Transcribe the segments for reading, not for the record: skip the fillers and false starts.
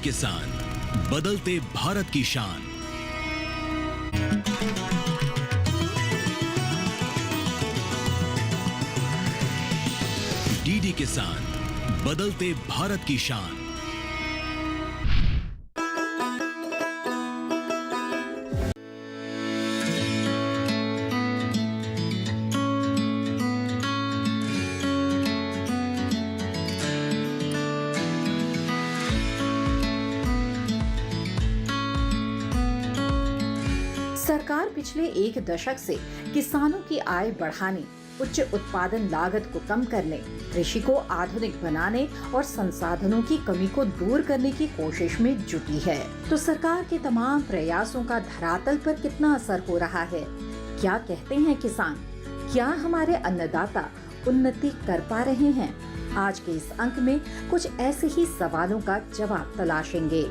किसान, बदलते भारत की शान। डीडी किसान, बदलते भारत की शान। सरकार पिछले एक दशक से किसानों की आय बढ़ाने, उच्च उत्पादन लागत को कम करने, कृषि को आधुनिक बनाने और संसाधनों की कमी को दूर करने की कोशिश में जुटी है। तो सरकार के तमाम प्रयासों का धरातल पर कितना असर हो रहा है? क्या कहते हैं किसान? क्या हमारे अन्नदाता उन्नति कर पा रहे हैं? आज के इस अंक में कुछ ऐसे ही सवालों का जवाब तलाशेंगे।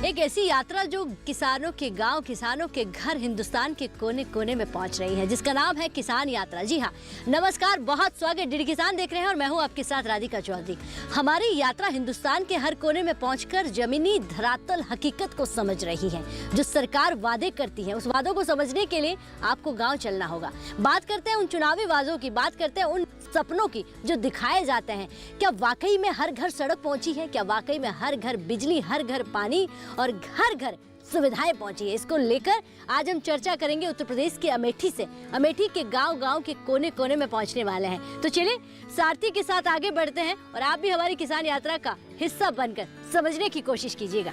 एक ऐसी यात्रा जो किसानों के गांव, किसानों के घर, हिंदुस्तान के कोने कोने में पहुंच रही है, जिसका नाम है किसान यात्रा। जी हाँ, नमस्कार, बहुत स्वागत। डीडी किसान देख रहे हैं और मैं हूं आपके साथ राधिका चौधरी। हमारी यात्रा हिंदुस्तान के हर कोने में पहुंचकर जमीनी धरातल हकीकत को समझ रही है। जो सरकार वादे करती है, उस वादों को समझने के लिए आपको गाँव चलना होगा। बात करते हैं उन चुनावी वादों की, बात करते हैं उन सपनों की जो दिखाए जाते हैं। क्या वाकई में हर घर सड़क पहुंची है? क्या वाकई में हर घर बिजली, हर घर पानी और घर घर सुविधाएं पहुंची है? इसको लेकर आज हम चर्चा करेंगे उत्तर प्रदेश के अमेठी से। अमेठी के गांव गांव के कोने कोने में पहुंचने वाले हैं। तो चलिए सारथी के साथ आगे बढ़ते हैं और आप भी हमारी किसान यात्रा का हिस्सा बनकर समझने की कोशिश कीजिएगा।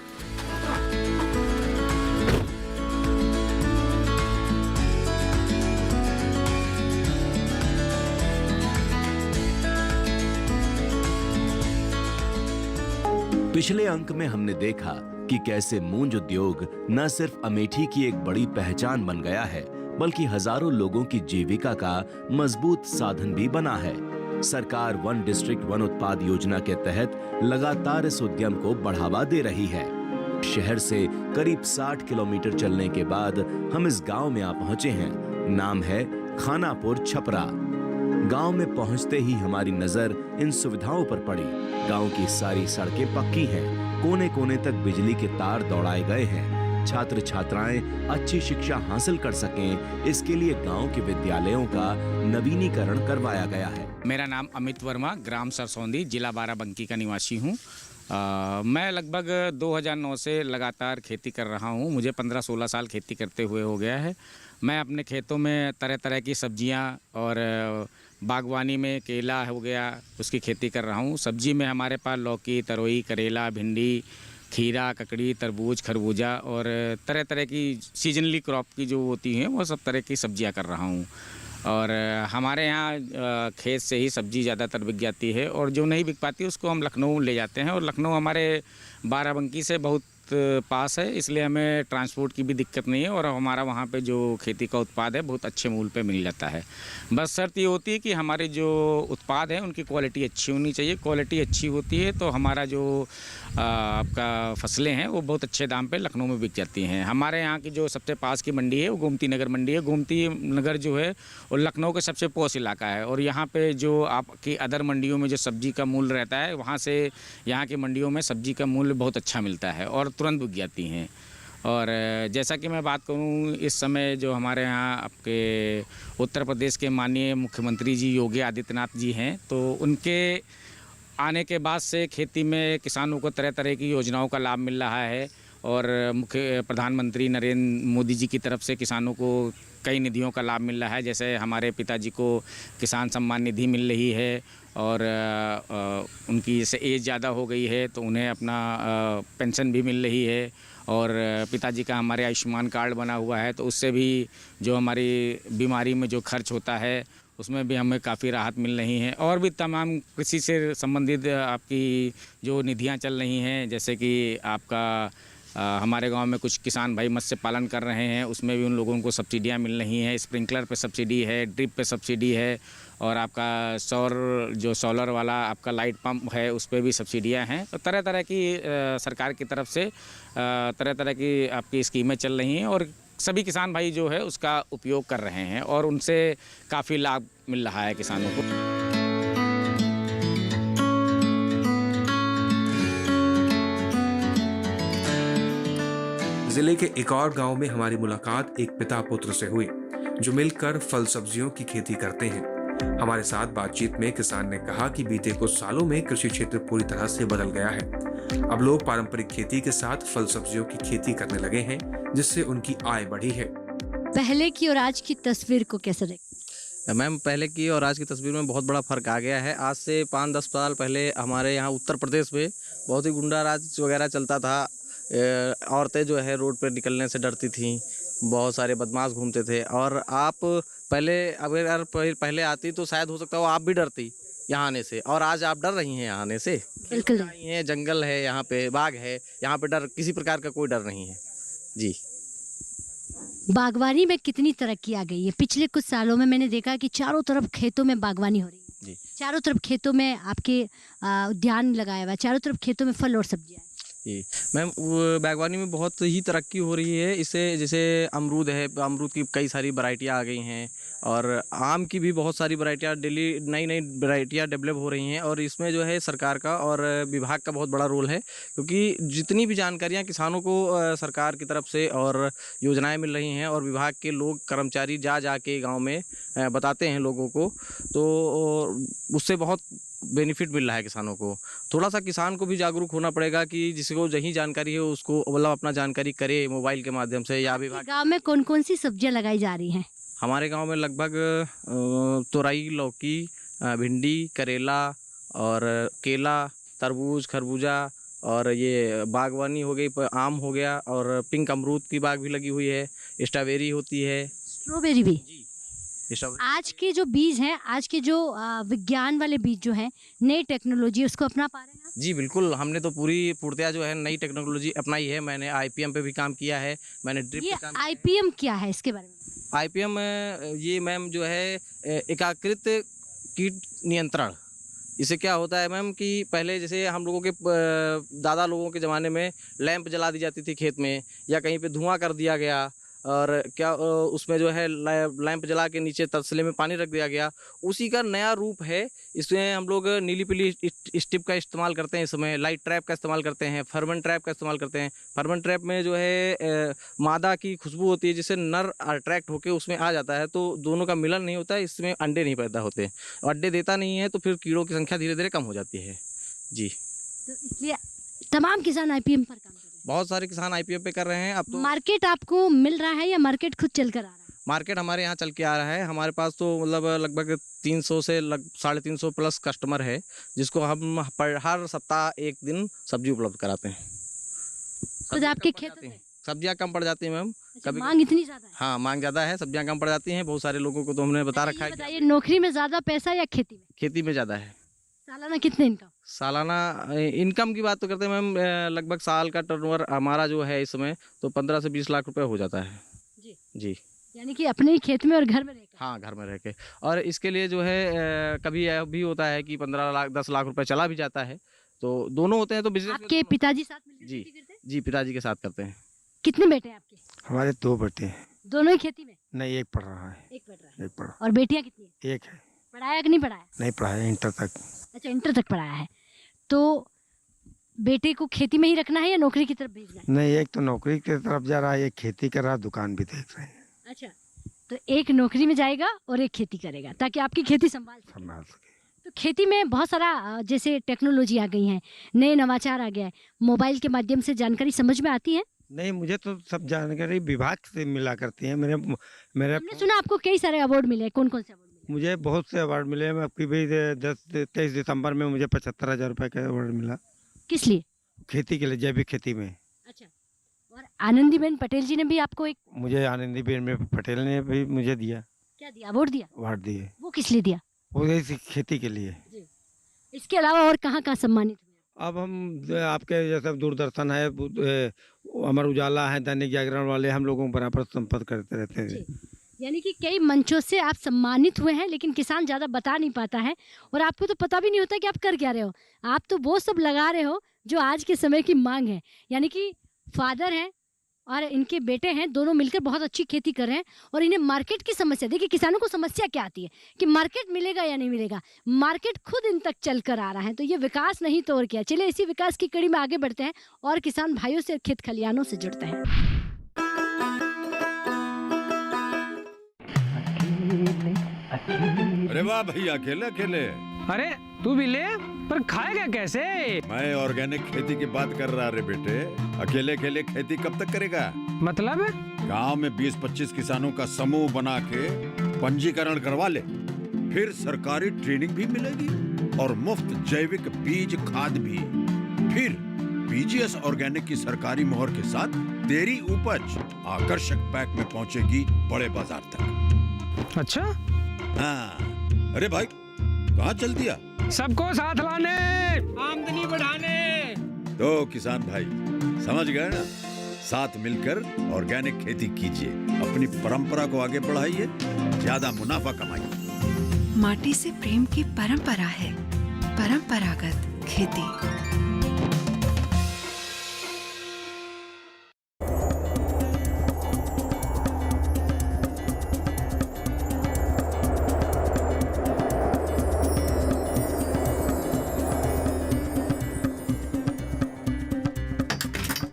पिछले अंक में हमने देखा कि कैसे मूंज उद्योग न सिर्फ अमेठी की एक बड़ी पहचान बन गया है, बल्कि हजारों लोगों की जीविका का मजबूत साधन भी बना है। सरकार वन डिस्ट्रिक्ट वन उत्पाद योजना के तहत लगातार इस उद्यम को बढ़ावा दे रही है। शहर से करीब 60 किलोमीटर चलने के बाद हम इस गांव में आ पहुंचे हैं। नाम है खानापुर छपरा। गांव में पहुंचते ही हमारी नजर इन सुविधाओं पर पड़ी। गांव की सारी सड़कें पक्की हैं, कोने कोने तक बिजली के तार दौड़ाए गए हैं। छात्र छात्राएं अच्छी शिक्षा हासिल कर सकें, इसके लिए गांव के विद्यालयों का नवीनीकरण करवाया गया है। मेरा नाम अमित वर्मा, ग्राम सरसौंदी, जिला बाराबंकी का निवासी हूँ। मैं लगभग 2009 से लगातार खेती कर रहा हूँ। मुझे 15-16 साल खेती करते हुए हो गया है। मैं अपने खेतों में तरह तरह की सब्जियां और बागवानी में केला हो गया, उसकी खेती कर रहा हूँ। सब्जी में हमारे पास लौकी, तरोई, करेला, भिंडी, खीरा, ककड़ी, तरबूज, खरबूजा और तरह तरह की सीजनली क्रॉप की जो होती हैं वो सब तरह की सब्जियां कर रहा हूँ। और हमारे यहाँ खेत से ही सब्जी ज़्यादातर बिक जाती है और जो नहीं बिक पाती उसको हम लखनऊ ले जाते हैं। और लखनऊ हमारे बाराबंकी से बहुत पास है, इसलिए हमें ट्रांसपोर्ट की भी दिक्कत नहीं है और हमारा वहाँ पे जो खेती का उत्पाद है बहुत अच्छे मूल्य पे मिल जाता है। बस शर्त ये होती है कि हमारे जो उत्पाद है उनकी क्वालिटी अच्छी होनी चाहिए। क्वालिटी अच्छी होती है तो हमारा जो आपका फसलें हैं वो बहुत अच्छे दाम पे लखनऊ में बिक जाती हैं। हमारे यहाँ की जो सबसे पास की मंडी है वो गोमती नगर मंडी है। गोमती नगर जो है वो लखनऊ के सबसे पॉश इलाका है और यहाँ पे जो आपकी अदर मंडियों में जो सब्जी का मूल्य रहता है, वहाँ से यहाँ की मंडियों में सब्जी का मूल्य बहुत अच्छा मिलता है और तुरंत बिक जाती हैं। और जैसा कि मैं बात करूं, इस समय जो हमारे यहाँ आपके उत्तर प्रदेश के माननीय मुख्यमंत्री जी योगी आदित्यनाथ जी हैं, तो उनके आने के बाद से खेती में किसानों को तरह तरह की योजनाओं का लाभ मिल रहा है और मुख्य प्रधानमंत्री नरेंद्र मोदी जी की तरफ से किसानों को कई निधियों का लाभ मिल रहा है। जैसे हमारे पिताजी को किसान सम्मान निधि मिल रही है और उनकी जैसे एज ज़्यादा हो गई है तो उन्हें अपना पेंशन भी मिल रही है और पिताजी का हमारे आयुष्मान कार्ड बना हुआ है तो उससे भी जो हमारी बीमारी में जो खर्च होता है उसमें भी हमें काफ़ी राहत मिल रही है। और भी तमाम कृषि से संबंधित आपकी जो निधियां चल रही हैं, जैसे कि आपका हमारे गांव में कुछ किसान भाई मत्स्य पालन कर रहे हैं, उसमें भी उन लोगों को सब्सिडियां मिल रही हैं। स्प्रिंकलर पे सब्सिडी है, ड्रिप पे सब्सिडी है और आपका सोलर वाला आपका लाइट पंप है उस पर भी सब्सिडियां हैं। तो तरह तरह की सरकार की तरफ से तरह तरह की आपकी स्कीमें चल रही हैं और सभी किसान भाई जो है उसका उपयोग कर रहे हैं और उनसे काफ़ी लाभ मिल रहा है किसानों को। जिले के एक और गांव में हमारी मुलाकात एक पिता पुत्र से हुई जो मिलकर फल सब्जियों की खेती करते हैं। हमारे साथ बातचीत में किसान ने कहा कि बीते कुछ सालों में कृषि क्षेत्र पूरी तरह से बदल गया है। अब लोग पारंपरिक खेती के साथ फल सब्जियों की खेती करने लगे हैं, जिससे उनकी आय बढ़ी है। पहले की और आज की तस्वीर को कैसे देखते? मैम, पहले की और आज की तस्वीर में बहुत बड़ा फ़र्क आ गया है। आज से 5-10 साल पहले हमारे यहाँ उत्तर प्रदेश में बहुत ही गुंडा राज वगैरह चलता था। औरतें जो है रोड पर निकलने से डरती थीं, बहुत सारे बदमाश घूमते थे। और आप पहले अगर पहले आती तो शायद हो सकता हो आप भी डरती यहाँ आने से, और आज आप डर रही हैं यहाँ आने से। बिल्कुल है, जंगल है, यहाँ पे बाग है, यहाँ पे डर किसी प्रकार का कोई डर नहीं है जी। बागवानी में कितनी तरक्की आ गई है पिछले कुछ सालों में? मैंने देखा कि चारों तरफ खेतों में बागवानी हो रही है जी। चारों तरफ खेतों में आपके उद्यान लगाया हुआ है, चारों तरफ खेतों में फल और सब्जियां जी। मैम, बागवानी में बहुत ही तरक्की हो रही है। इससे जैसे अमरूद है, अमरूद की कई सारी वैरायटियाँ आ गई हैं, और आम की भी बहुत सारी वैरायटियाँ डेली नई नई वैरायटियाँ डेवलप हो रही हैं। और इसमें जो है सरकार का और विभाग का बहुत बड़ा रोल है, क्योंकि जितनी भी जानकारियाँ किसानों को सरकार की तरफ से और योजनाएं मिल रही हैं, और विभाग के लोग कर्मचारी जा के गांव में बताते हैं लोगों को, तो उससे बहुत बेनिफिट मिल रहा है किसानों को। थोड़ा सा किसान को भी जागरूक होना पड़ेगा कि जिसको जहीं जानकारी है उसको मतलब अपना जानकारी करे मोबाइल के माध्यम से, या विभाग। गाँव में कौन कौन सी सब्जियां लगाई जा रही हैं? हमारे गांव में लगभग तोरई, लौकी, भिंडी, करेला और केला, तरबूज, खरबूजा, और ये बागवानी हो गई, आम हो गया, और पिंक अमरूद की बाग भी लगी हुई है, स्ट्रॉबेरी होती है। स्ट्रॉबेरी भी? स्ट्रॉबेरी। आज के जो बीज हैं, आज के जो विज्ञान वाले बीज जो हैं, नई टेक्नोलॉजी, उसको अपना पा रहे हैं आप? जी बिल्कुल, हमने तो पूर्णतया जो है नई टेक्नोलॉजी अपनाई है। मैंने IPM पे भी काम किया है, मैंने ड्रिप पे काम। IPM क्या है, इसके बारे में? IPM ये मैम जो है एकीकृत कीट नियंत्रण। इससे क्या होता है मैम कि पहले जैसे हम लोगों के दादा लोगों के ज़माने में लैंप जला दी जाती थी खेत में, या कहीं पे धुआं कर दिया गया, और क्या उसमें जो है लैंप जला के नीचे तसले में पानी रख दिया गया। उसी का नया रूप है। इसमें हम लोग नीली पीली स्टिप का इस्तेमाल करते हैं, इसमें लाइट ट्रैप का इस्तेमाल करते हैं, फर्मन ट्रैप का इस्तेमाल करते हैं। फर्मन ट्रैप में जो है मादा की खुशबू होती है, जिससे नर अट्रैक्ट होकर उसमें आ जाता है, तो दोनों का मिलन नहीं होता है, इसमें अंडे नहीं पैदा होते। अंडे देता नहीं है तो फिर कीड़ों की संख्या धीरे धीरे कम हो जाती है जी। तो इसलिए तमाम किसान IPM पर काम कर रहे हैं? बहुत सारे किसान IPM पे कर रहे हैं। अब तो मार्केट आपको मिल रहा है या मार्केट खुद चल कर आ रहा है? मार्केट हमारे यहाँ चल के आ रहा है। हमारे पास तो मतलब लगभग 300 से 350 प्लस कस्टमर है, जिसको हम हर सप्ताह एक दिन सब्जी उपलब्ध कराते हैं। खुद आपके खेत में सब्जियाँ कम पड़ जाती हैं मैम। कभी मांग इतनी ज्यादा है? हाँ, मांग ज़्यादा है, सब्जियाँ कम पड़ जाती हैं। बहुत सारे लोगों को तो हमने बता रखा है। बताइए, नौकरी में ज्यादा पैसा या खेती में? खेती में ज़्यादा है। सालाना कितने इनकम? सालाना इनकम की बात तो करते हैं मैम, लगभग साल का टर्नओवर हमारा जो है इस समय तो 15 से 20 लाख रुपए हो जाता है जी। यानी कि अपने ही खेत में और घर में रहकर? हाँ, घर में रह के। और इसके लिए जो है कभी यह भी होता है कि 15 लाख 10 लाख रुपए चला भी जाता है, तो दोनों होते हैं। तो बिजनेस आपके पिताजी साथ मिलकर जी खेती करते हैं? जी, पिताजी के साथ करते हैं। कितने बेटे हैं आपके? हमारे 2 बेटे हैं। दोनों ही खेती में? नहीं, एक पढ़ रहा है। एक पढ़ रहा है। एक पढ़ और बेटियां कितनी है? एक है। पढ़ाया कि नहीं पढ़ाया? नहीं पढ़ाया, इंटर तक। अच्छा, इंटर तक पढ़ाया है। तो बेटे को खेती में ही रखना है या नौकरी की तरफ भेजना है? नहीं, एक तो नौकरी की तरफ जा रहा है, एक खेती कर रहा है, दुकान भी देख रहे हैं। अच्छा, तो एक नौकरी में जाएगा और एक खेती करेगा, ताकि आपकी खेती संभाल सके। तो खेती में बहुत सारा जैसे टेक्नोलॉजी आ गई है, नए नवाचार आ गया है, मोबाइल के माध्यम से जानकारी समझ में आती है? नहीं, मुझे तो सब जानकारी विभाग से मिला करती है। मेरे हमने सुना आपको कई सारे अवार्ड मिले, कौन कौन से अवार्ड मिले? मुझे बहुत से अवार्ड मिले। मैं अभी भी 23 दिसंबर में मुझे 75,000 रुपये का अवार्ड मिला। किस लिए? खेती के लिए, जैविक खेती में। अच्छा, और आनंदीबेन पटेल जी ने भी आपको एक? मुझे आनंदीबेन पटेल ने भी मुझे दिया। क्या दिया? अवार्ड दिया? अवार्ड दिए। वो किस लिए दिया? वो इसी खेती के लिए। इसके अलावा और कहाँ कहाँ सम्मानित हुए? अब हम आपके जैसे दूरदर्शन है, अमर उजाला है, दैनिक जागरण वाले, हम लोगों को बराबर संपर्क करते रहते हैं। यानी कि कई मंचों से आप सम्मानित हुए हैं, लेकिन किसान ज़्यादा बता नहीं पाता है, और आपको तो पता भी नहीं होता कि आप कर क्या रहे हो। आप तो वो सब लगा रहे हो जो आज के समय की मांग है। यानी कि फादर हैं और इनके बेटे हैं, दोनों मिलकर बहुत अच्छी खेती कर रहे हैं, और इन्हें मार्केट की समस्या, देखिए किसानों को समस्या क्या आती है कि मार्केट मिलेगा या नहीं मिलेगा, मार्केट खुद इन तक चल कर आ रहा है, तो ये विकास नहीं तो और क्या। चलिए इसी विकास की कड़ी में आगे बढ़ते हैं और किसान भाइयों से, खेत खलिहानों से जुड़ते हैं। अरे वाह भैया, अकेले अकेले। अरे तू भी ले, पर खाएगा कैसे? मैं ऑर्गेनिक खेती की बात कर रहा रे बेटे। अकेले अकेले खेती कब तक करेगा? मतलब? गांव में 20-25 किसानों का समूह बना के पंजीकरण करवा ले, फिर सरकारी ट्रेनिंग भी मिलेगी और मुफ्त जैविक बीज खाद भी। फिर पीजीएस ऑर्गेनिक की सरकारी मोहर के साथ तेरी उपज आकर्षक पैक में पहुंचेगी बड़े बाजार तक। अच्छा? हाँ। अरे भाई कहाँ चल दिया? सबको साथ लाने, आमदनी बढ़ाने। तो किसान भाई समझ गए ना? साथ मिलकर ऑर्गेनिक खेती कीजिए, अपनी परंपरा को आगे बढ़ाइए, ज्यादा मुनाफा कमाइए। माटी से प्रेम की परंपरा है परंपरागत खेती।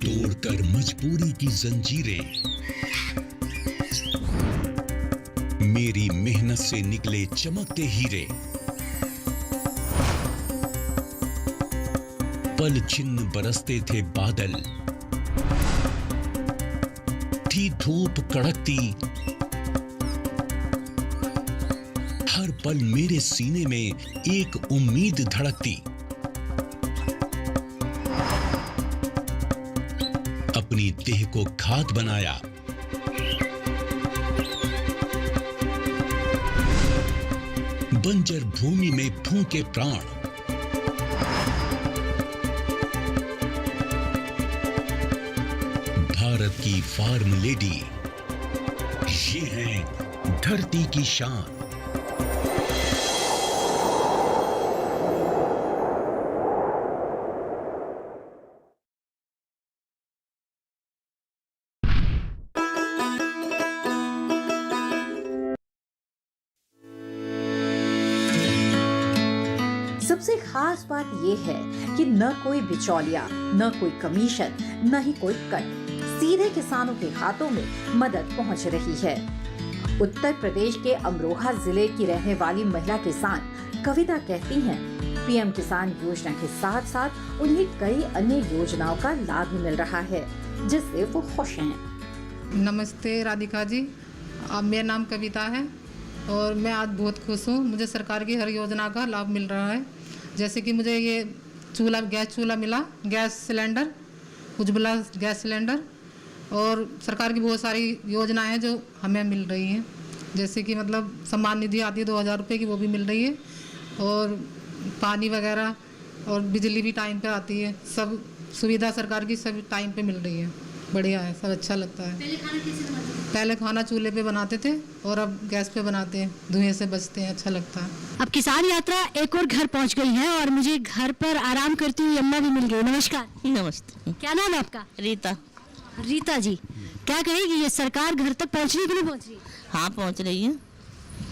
तोड़कर मजबूरी की जंजीरें, मेरी मेहनत से निकले चमकते हीरे, पल छिन्न बरसते थे बादल, थी धूप कड़कती, हर पल मेरे सीने में एक उम्मीद धड़कती। अपनी देह को खाद बनाया, बंजर भूमि में फूंके प्राण, भारत की फार्म लेडी, ये हैं धरती की शान। सबसे खास बात यह है कि न कोई बिचौलिया, न कोई कमीशन, न ही कोई कट, सीधे किसानों के हाथों में मदद पहुंच रही है। उत्तर प्रदेश के अमरोहा जिले की रहने वाली महिला किसान कविता कहती हैं, पीएम किसान योजना के साथ साथ उन्हें कई अन्य योजनाओं का लाभ मिल रहा है, जिससे वो खुश हैं। नमस्ते राधिका जी, मेरा नाम कविता है और मैं आज बहुत खुश हूँ। मुझे सरकार की हर योजना का लाभ मिल रहा है, जैसे कि मुझे ये गैस चूल्हा मिला, gas cylinder, Ujjwala gas cylinder, और सरकार की बहुत सारी योजनाएं हैं जो हमें मिल रही हैं, जैसे कि मतलब सम्मान निधि आती है 2000 रुपये की, वो भी मिल रही है, और पानी वगैरह और बिजली भी टाइम पे आती है। सब सुविधा सरकार की सब टाइम पे मिल रही है, बढ़िया है, सब अच्छा लगता है। पहले खाना चूल्हे पे बनाते थे और अब गैस पे बनाते हैं, धुएं से बचते हैं, अच्छा लगता है। अब किसान यात्रा एक और घर पहुंच गई है और मुझे घर पर आराम करती हुई अम्मा भी मिल गई। नमस्कार। नमस्ते। क्या नाम है आपका? रीता। रीता जी, क्या कहेगी, ये सरकार घर तक पहुंच रही है कि नहीं पहुंच रही? हाँ पहुंच रही है।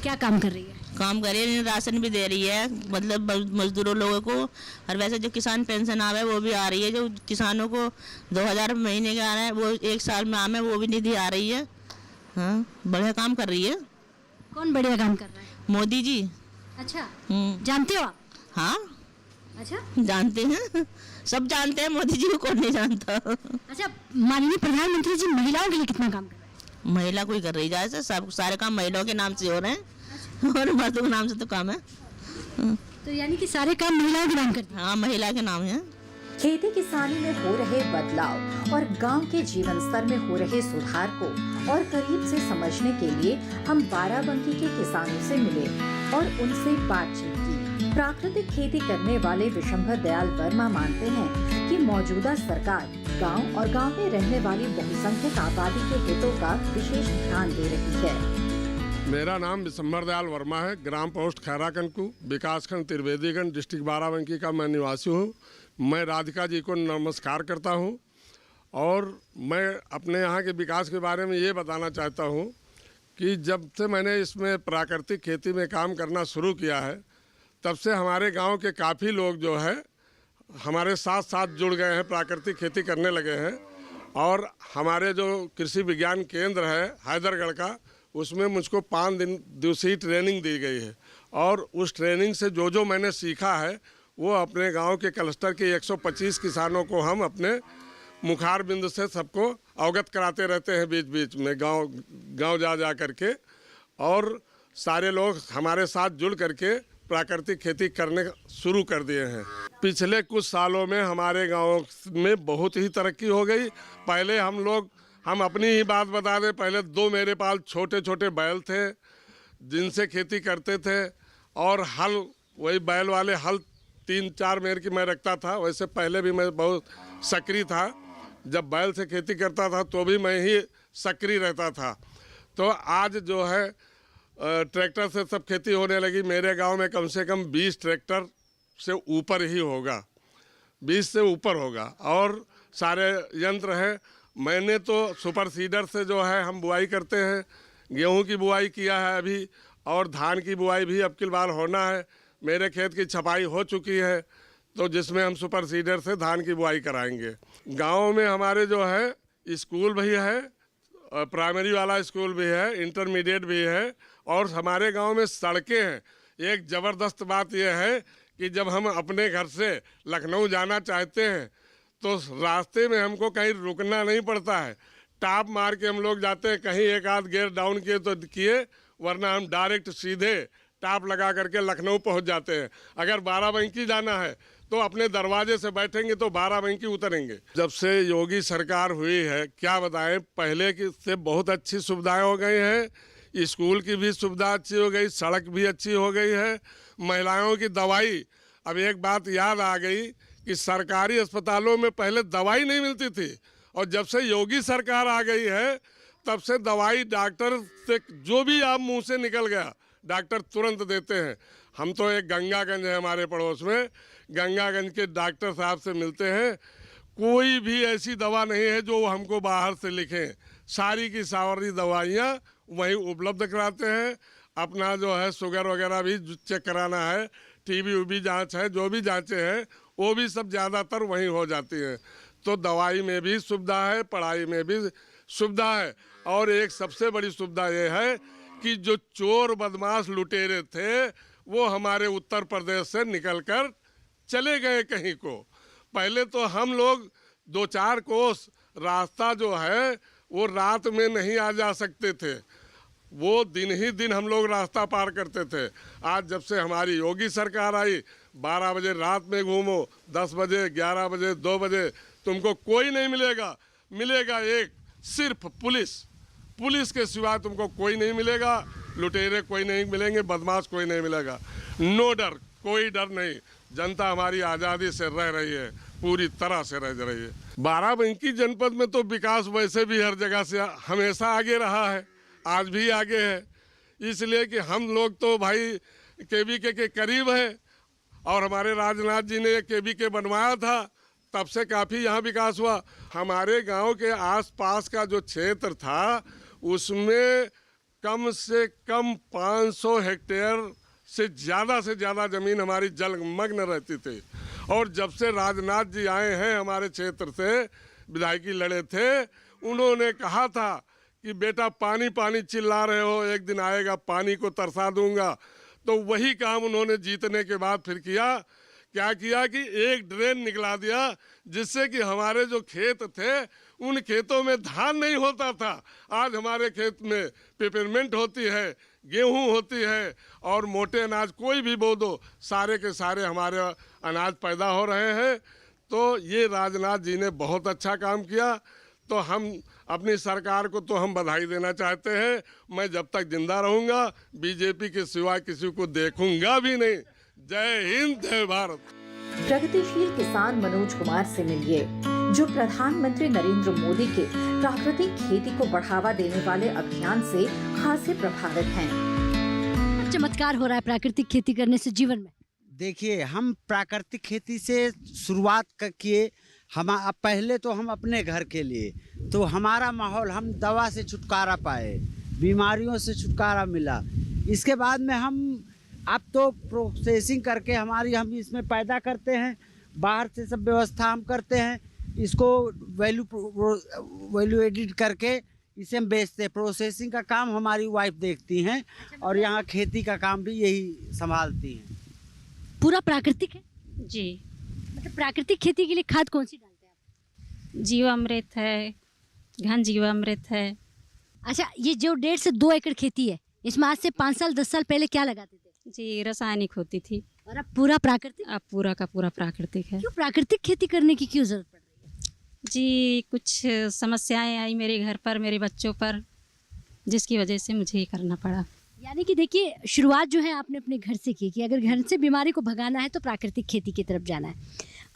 क्या काम कर रही है? काम कर रही है, राशन भी दे रही है, मतलब मजदूरों लोगों को, और वैसे जो किसान पेंशन आवे वो भी आ रही है। जो किसानों को 2000 महीने का आ रहा है वो एक साल में आवे, वो भी निधि आ रही है। हाँ बढ़िया काम कर रही है। कौन बढ़िया काम कर रहा है? मोदी जी। अच्छा, जानते हो आप? हाँ अच्छा, जानते हैं, सब जानते हैं, मोदी जी को कौन नहीं जानता। अच्छा, माननीय प्रधानमंत्री जी महिलाओं के लिए कितना काम कर रहे हैं? महिला कोई कर रही है, सब सारे काम महिलाओं के नाम से हो रहे हैं और मर्दों के नाम से तो काम है। तो यानी कि सारे काम महिलाओं के नाम करती हैं? हाँ महिला के नाम है। खेती किसानी में हो रहे बदलाव और गांव के जीवन स्तर में हो रहे सुधार को और करीब से समझने के लिए हम बाराबंकी के किसानों से मिले और उनसे बातचीत की। प्राकृतिक खेती करने वाले विशंभर दयाल वर्मा मानते हैं कि मौजूदा सरकार गांव और गांव में रहने वाली बहुसंख्यक आबादी के हितों का विशेष ध्यान दे रही है। मेरा नाम विशंभर दयाल वर्मा है, ग्राम पोस्ट खैराकंकु, विकासखंड त्रिवेदीगंज, डिस्ट्रिक्ट बाराबंकी का मैं निवासी हूँ। मैं राधिका जी को नमस्कार करता हूँ और मैं अपने यहाँ के विकास के बारे में ये बताना चाहता हूँ कि जब से मैंने इसमें प्राकृतिक खेती में काम करना शुरू किया है, तब से हमारे गांव के काफ़ी लोग जो है हमारे साथ साथ जुड़ गए हैं, प्राकृतिक खेती करने लगे हैं। और हमारे जो कृषि विज्ञान केंद्र है हैदरगढ़ का, उसमें मुझको 5 दिवसीय ट्रेनिंग दी गई है और उस ट्रेनिंग से जो मैंने सीखा है वो अपने गांव के क्लस्टर के 125 किसानों को हम अपने मुखार बिंदु से सबको अवगत कराते रहते हैं बीच बीच में गांव जा करके, और सारे लोग हमारे साथ जुड़ करके प्राकृतिक खेती करने शुरू कर दिए हैं। पिछले कुछ सालों में हमारे गांव में बहुत ही तरक्की हो गई। पहले हम अपनी ही बात बता दें, पहले 2 मेरे पास छोटे छोटे बैल थे जिनसे खेती करते थे, और हल वही बैल वाले हल 3-4 मेर की मैं रखता था। वैसे पहले भी मैं बहुत सक्रिय था, जब बैल से खेती करता था तो भी मैं ही सक्रिय रहता था। तो आज जो है ट्रैक्टर से सब खेती होने लगी। मेरे गांव में कम से कम 20 ट्रैक्टर से ऊपर ही होगा, 20 से ऊपर होगा, और सारे यंत्र हैं। मैंने तो सुपर सीडर से जो है हम बुआई करते हैं, गेहूं की बुआई किया है अभी, और धान की बुआई भी अब की बार होना है। मेरे खेत की छपाई हो चुकी है, तो जिसमें हम सुपर सीडर से धान की बुआई कराएंगे। गांव में हमारे जो है स्कूल भी है, प्राइमरी वाला स्कूल भी है, इंटरमीडिएट भी है, और हमारे गांव में सड़कें हैं। एक ज़बरदस्त बात यह है कि जब हम अपने घर से लखनऊ जाना चाहते हैं तो रास्ते में हमको कहीं रुकना नहीं पड़ता है, टाप मार के हम लोग जाते हैं। कहीं एक आध गियर डाउन किए तो किए, वरना हम डायरेक्ट सीधे टाप लगा करके लखनऊ पहुंच जाते हैं। अगर बाराबंकी जाना है तो अपने दरवाजे से बैठेंगे तो बाराबंकी उतरेंगे। जब से योगी सरकार हुई है, क्या बताएं, पहले की से बहुत अच्छी सुविधाएं हो गई हैं। स्कूल की भी सुविधा अच्छी हो गई, सड़क भी अच्छी हो गई है, महिलाओं की दवाई। अब एक बात याद आ गई कि सरकारी अस्पतालों में पहले दवाई नहीं मिलती थी, और जब से योगी सरकार आ गई है तब से दवाई डॉक्टर से जो भी आप मुंह से निकल गया डॉक्टर तुरंत देते हैं। हम तो एक गंगागंज है हमारे पड़ोस में, गंगागंज के डॉक्टर साहब से मिलते हैं, कोई भी ऐसी दवा नहीं है जो हमको बाहर से लिखें। सारी की सारी दवाइयाँ वहीं उपलब्ध कराते हैं। अपना जो है शुगर वगैरह भी चेक कराना है, टीबी उबी जांच है, जो भी जांचें हैं वो भी सब ज़्यादातर वहीं हो जाती हैं। तो दवाई में भी सुविधा है, पढ़ाई में भी सुविधा है, और एक सबसे बड़ी सुविधा ये है कि जो चोर बदमाश लुटेरे थे वो हमारे उत्तर प्रदेश से निकलकर चले गए कहीं को। पहले तो हम लोग 2-4 कोस रास्ता जो है वो रात में नहीं आ जा सकते थे, वो दिन ही दिन हम लोग रास्ता पार करते थे। आज जब से हमारी योगी सरकार आई, 12 बजे रात में घूमो, 10 बजे, 11 बजे, 2 बजे तुमको कोई नहीं मिलेगा। मिलेगा एक सिर्फ पुलिस के सिवा तुमको कोई नहीं मिलेगा। लुटेरे कोई नहीं मिलेंगे, बदमाश कोई नहीं मिलेगा। नो डर, कोई डर नहीं। जनता हमारी आज़ादी से रह रही है, पूरी तरह से रह रही है। बाराबंकी जनपद में तो विकास वैसे भी हर जगह से हमेशा आगे रहा है, आज भी आगे है, इसलिए कि हम लोग तो भाई केबीके के करीब हैं, और हमारे राजनाथ जी ने केबीके बनवाया था, तब से काफ़ी यहाँ विकास हुआ। हमारे गांव के आसपास का जो क्षेत्र था उसमें कम से कम 500 हेक्टेयर से ज़्यादा ज़मीन हमारी जलमग्न रहती थी। और जब से राजनाथ जी आए हैं हमारे क्षेत्र से, विधायकी लड़े थे, उन्होंने कहा था कि बेटा पानी पानी चिल्ला रहे हो, एक दिन आएगा पानी को तरसा दूंगा। तो वही काम उन्होंने जीतने के बाद फिर किया। क्या किया कि एक ड्रेन निकला दिया, जिससे कि हमारे जो खेत थे उन खेतों में धान नहीं होता था। आज हमारे खेत में पेपरमेंट होती है, गेहूं होती है, और मोटे अनाज कोई भी बो दो, सारे के सारे हमारे अनाज पैदा हो रहे हैं। तो ये राजनाथ जी ने बहुत अच्छा काम किया। तो हम अपनी सरकार को तो हम बधाई देना चाहते हैं। मैं जब तक जिंदा रहूंगा बीजेपी के सिवा किसी को देखूंगा भी नहीं। जय हिंद, जय भारत। प्रगतिशील किसान मनोज कुमार से मिलिए, जो प्रधानमंत्री नरेंद्र मोदी के प्राकृतिक खेती को बढ़ावा देने वाले अभियान से खासे प्रभावित हैं। चमत्कार हो रहा है प्राकृतिक खेती करने से जीवन में। देखिए, हम प्राकृतिक खेती से शुरुआत किए। हम पहले तो हम अपने घर के लिए, तो हमारा माहौल, हम दवा से छुटकारा पाए, बीमारियों से छुटकारा मिला। इसके बाद में हम अब तो प्रोसेसिंग करके हम इसमें पैदा करते हैं, बाहर से सब व्यवस्था हम करते हैं, इसको वैल्यू एडिट करके इसे हम बेचते हैं। प्रोसेसिंग का काम हमारी वाइफ देखती हैं और यहाँ खेती का काम भी यही संभालती हैं। पूरा प्राकृतिक है जी। मतलब प्राकृतिक खेती के लिए खाद कौन सी डालते हैं आप? जीवामृत है, घन जीवामृत है। अच्छा, ये जो 1.5 से 2 एकड़ खेती है, इसमें आज से 5 साल 10 साल पहले क्या लगाते थे? जी रासायनिक होती थी, और अब पूरा प्राकृतिक? अब पूरा का पूरा प्राकृतिक है। क्यों प्राकृतिक खेती करने की क्यों जरूरत पड़ रही है? जी कुछ समस्याएं आई मेरे घर पर, मेरे बच्चों पर, जिसकी वजह से मुझे ये करना पड़ा। यानी कि देखिए, शुरुआत जो है आपने अपने घर से की कि अगर घर से बीमारी को भगाना है तो प्राकृतिक खेती की तरफ जाना है।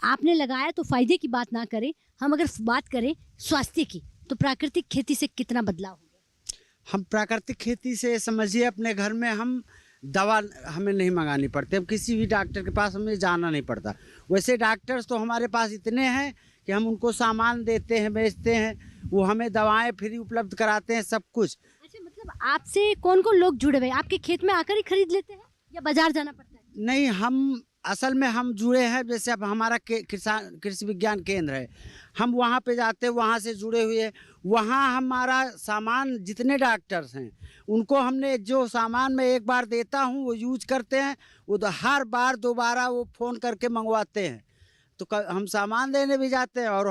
आपने लगाया तो फायदे की बात ना करें, हम अगर बात करें स्वास्थ्य की, तो प्राकृतिक खेती से कितना बदलाव हो गया? हम प्राकृतिक खेती से समझिए अपने घर में हम दवा हमें नहीं मंगानी पड़ती, अब किसी भी डॉक्टर के पास हमें जाना नहीं पड़ता। वैसे डॉक्टर्स तो हमारे पास इतने हैं कि हम उनको सामान देते हैं, बेचते हैं, वो हमें दवाएं फ्री उपलब्ध कराते हैं, सब कुछ। अच्छा, मतलब आपसे कौन कौन लोग जुड़े हुए हैं? आपके खेत में आकर ही खरीद लेते हैं या बाजार जाना पड़ता है? नहीं, हम असल में हम जुड़े हैं, जैसे अब हमारा किसान कृषि विज्ञान केंद्र है, हम वहाँ पे जाते हैं, वहाँ से जुड़े हुए हैं। वहाँ हमारा सामान, जितने डॉक्टर्स हैं उनको हमने जो सामान मैं एक बार देता हूँ वो यूज करते हैं, वो हर बार दोबारा वो फ़ोन करके मंगवाते हैं। तो हम सामान देने भी जाते हैं और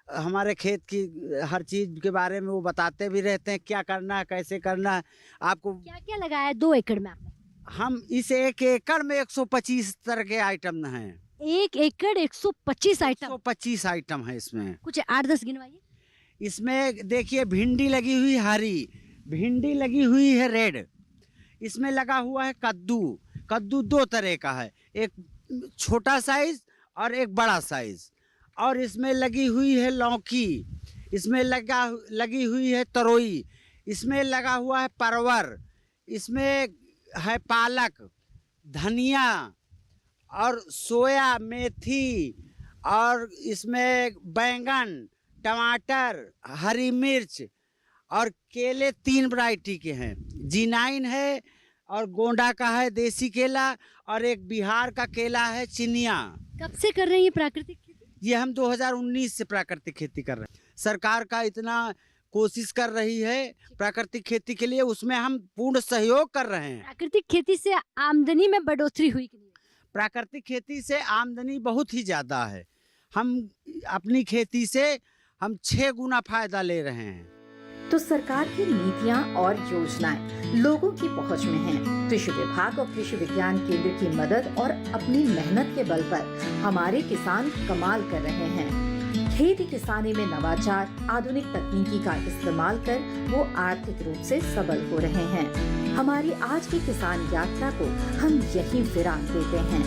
हमारे खेत की हर चीज़ के बारे में वो बताते भी रहते हैं, क्या करना है, कैसे करना है आपको। क्या क्या लगाया है 2 एकड़ में आपने? हम इस 1 एकड़ में 125 तरह के आइटम हैं। 1 एकड़ 125 आइटम? 125 आइटम है इसमें। कुछ 8-10 गिनवाइए। इसमें देखिए, भिंडी लगी हुई हरी, भिंडी लगी हुई है रेड, इसमें लगा हुआ है कद्दू। कद्दू 2 तरह का है, एक छोटा साइज और एक बड़ा साइज। और इसमें लगी हुई है लौकी, इसमें लगी हुई है तरोई, इसमें लगा हुआ है परवर, इसमें है पालक, धनिया और सोया, मेथी, और इसमें बैंगन, टमाटर, हरी मिर्च, और केले 3 वैरायटी के हैं। G9 है और गोंडा का है देसी केला, और एक बिहार का केला है चिनिया। कब से कर रहे हैं ये प्राकृतिक खेती? ये हम 2019 से प्राकृतिक खेती कर रहे हैं। सरकार का इतना कोशिश कर रही है प्राकृतिक खेती के लिए, उसमें हम पूर्ण सहयोग कर रहे हैं। प्राकृतिक खेती से आमदनी में बढ़ोतरी हुई कि नहीं? प्राकृतिक खेती से आमदनी बहुत ही ज़्यादा है। हम अपनी खेती से हम 6 गुना फायदा ले रहे हैं। तो सरकार की नीतियां और योजनाएं लोगों की पहुंच में हैं। कृषि विभाग और कृषि विज्ञान केंद्र की मदद और अपनी मेहनत के बल पर हमारे किसान कमाल कर रहे हैं। खेती किसानी में नवाचार, आधुनिक तकनीकी का इस्तेमाल कर वो आर्थिक रूप से सबल हो रहे हैं। हमारी आज की किसान यात्रा को हम यही विराम देते हैं।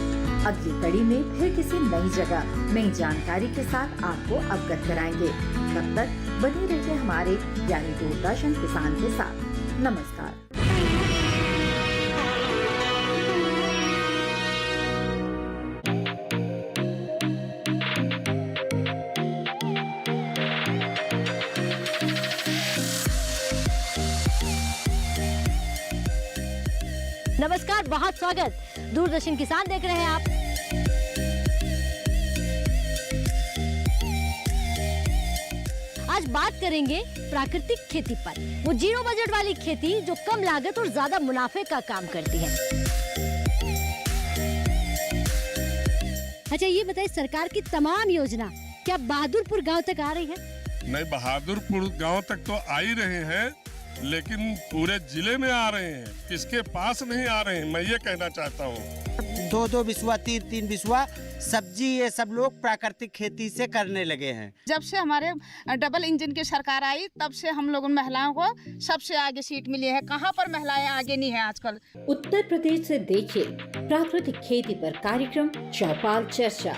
अगली कड़ी में फिर किसी नई जगह नई जानकारी के साथ आपको अवगत कराएंगे। तब तक बने रहिए हमारे यानी दूरदर्शन किसान के साथ। नमस्कार। नमस्कार, बहुत स्वागत। दूरदर्शन किसान देख रहे हैं आप। आज बात करेंगे प्राकृतिक खेती पर, वो 0 बजट वाली खेती जो कम लागत और ज्यादा मुनाफे का काम करती है। अच्छा, ये बताइए, सरकार की तमाम योजना क्या बहादुरपुर गांव तक आ रही है? नहीं, बहादुरपुर गांव तक तो आ ही रहे हैं, लेकिन पूरे जिले में आ रहे हैं, किसके पास नहीं आ रहे हैं, मैं ये कहना चाहता हूँ। 2-2 बिस्वा, 3-3 बिस्वा सब्जी ये सब लोग प्राकृतिक खेती से करने लगे हैं। जब से हमारे डबल इंजन की सरकार आई, तब से हम लोग महिलाओं को सबसे आगे सीट मिली है। कहाँ पर महिलाएं आगे नहीं है आजकल। उत्तर प्रदेश से देखिए प्राकृतिक खेती पर कार्यक्रम चौपाल चर्चा।